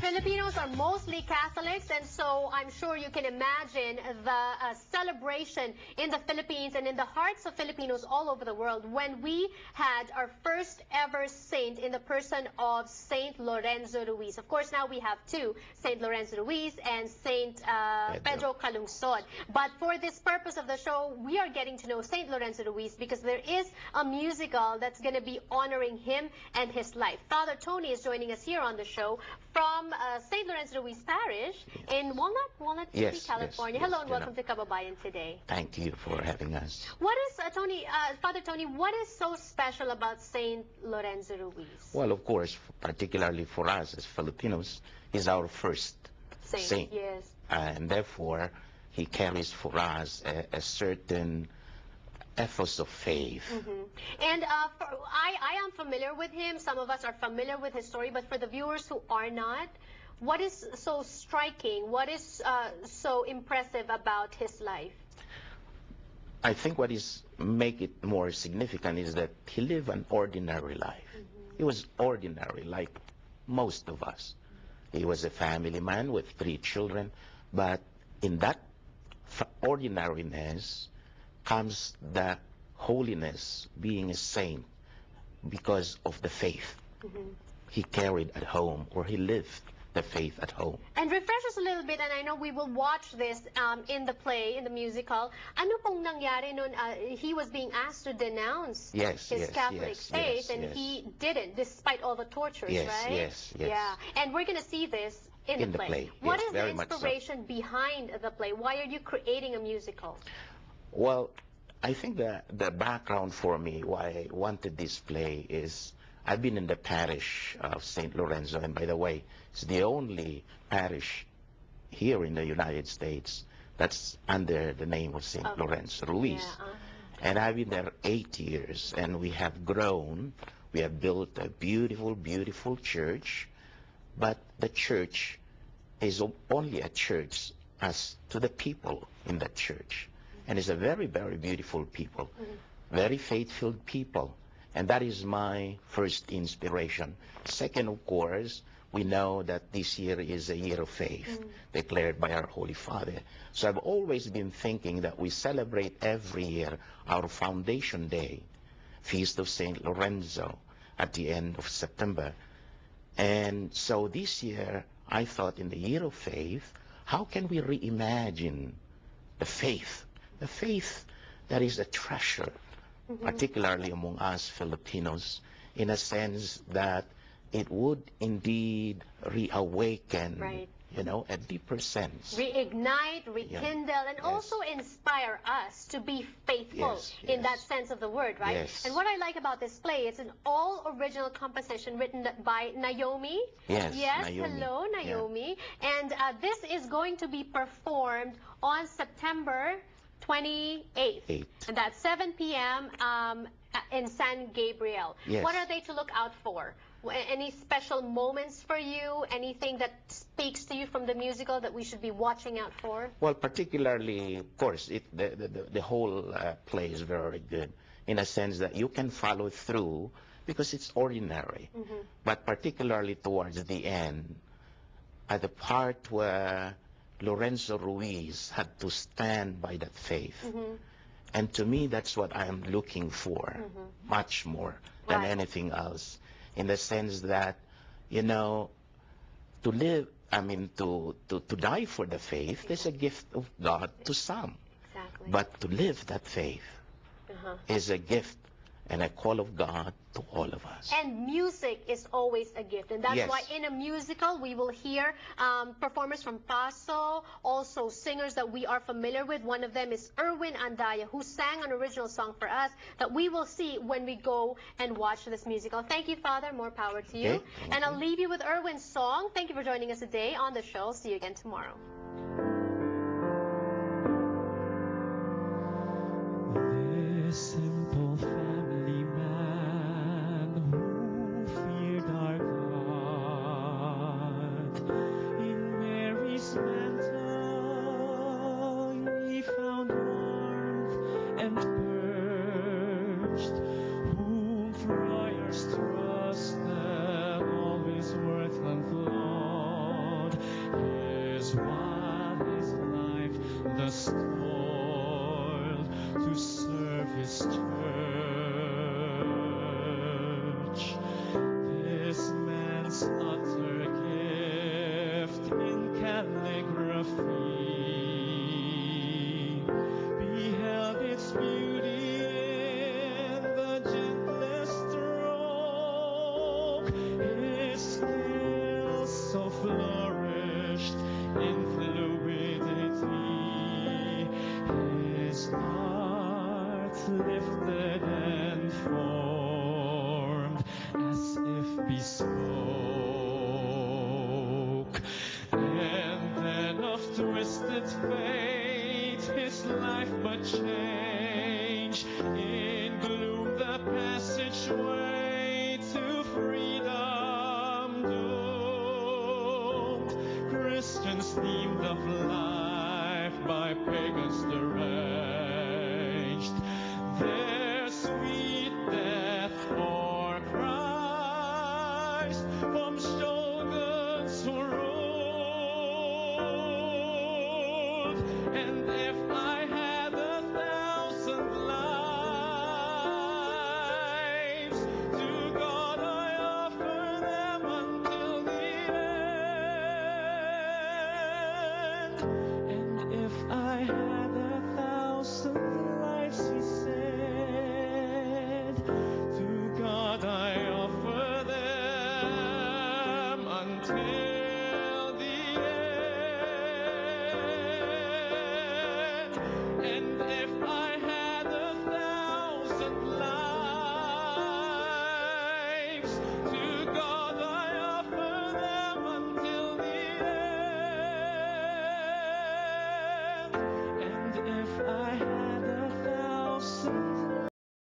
Filipinos are mostly Catholics, and so I'm sure you can imagine the celebration in the Philippines and in the hearts of Filipinos all over the world when we had our first ever saint in the person of Saint Lorenzo Ruiz. Of course, now we have two, Saint Lorenzo Ruiz and Saint Pedro Calungsod. But for this purpose of the show, we are getting to know Saint Lorenzo Ruiz because there is a musical that's going to be honoring him and his life. Father Tony is joining us here on the show from St. Lorenzo Ruiz Parish in Walnut City, California. Hello and welcome to Kababayan today. Thank you for having us. What is, Father Tony, what is so special about St. Lorenzo Ruiz? Well, of course, particularly for us as Filipinos, he's our first saint. Yes. And therefore, he carries for us a certain ethos of faith. And I am familiar with him. Some of us are familiar with his story, but for the viewers who are not, what is so striking? What is so impressive about his life? I think what is make it more significant is that he lived an ordinary life. He was ordinary, like most of us. He was a family man with 3 children, but in that ordinariness comes the holiness, being a saint, because of the faith he carried at home, or he lived the faith at home. And refresh us a little bit, and I know we will watch this in the play, in the musical. Ano pong nangyari nun? He was being asked to denounce his Catholic faith, and he didn't, despite all the tortures, right? Yes. Yeah, and we're going to see this in the play. What is the inspiration behind the play? Why are you creating a musical? Well, I think the background for me, why I wanted this play is I've been in the parish of St. Lorenzo, and by the way, it's the only parish here in the United States that's under the name of St. Lorenzo Ruiz. And I've been there 8 years, and we have grown. We have built a beautiful, beautiful church, but the church is only a church as to the people in that church. And it's a very, very beautiful people, very faithful people. And that is my first inspiration. Second, of course, we know that this year is a year of faith, declared by our Holy Father. So I've always been thinking that we celebrate every year our Foundation Day, Feast of St. Lorenzo, at the end of September. And so this year, I thought in the year of faith, how can we reimagine the faith? The faith that is a treasure, particularly among us Filipinos, in a sense that it would indeed reawaken, a deeper sense. Reignite, rekindle, and also inspire us to be faithful in that sense of the word, right? And what I like about this play, it's an all-original composition written by Naomi. Naomi. Hello, Naomi. And this is going to be performed on September 28th. And that's 7 p.m. In San Gabriel. What are they to look out for? Any special moments for you? Anything that speaks to you from the musical that we should be watching out for? Well, particularly, of course, the whole play is very good in a sense that you can follow through because it's ordinary. But particularly towards the end, at the part where Lorenzo Ruiz had to stand by that faith. And to me, that's what I am looking for, much more than anything else. In the sense that, to live, to die for the faith is a gift of God to some. But to live that faith is a gift and a call of God to all of us. And music is always a gift. And that's why in a musical, we will hear performers from Paso, also singers that we are familiar with. One of them is Erwin Andaya, who sang an original song for us that we will see when we go and watch this musical. Thank you, Father. More power to you. And I'll leave you with Erwin's song. Thank you for joining us today on the show. See you again tomorrow. This simple family man who feared our God, in Mary's mantle he found warmth and purged, whom from spoke. And then of twisted fate, his life but changed. In gloom the passageway to freedom doomed. Christians deemed of life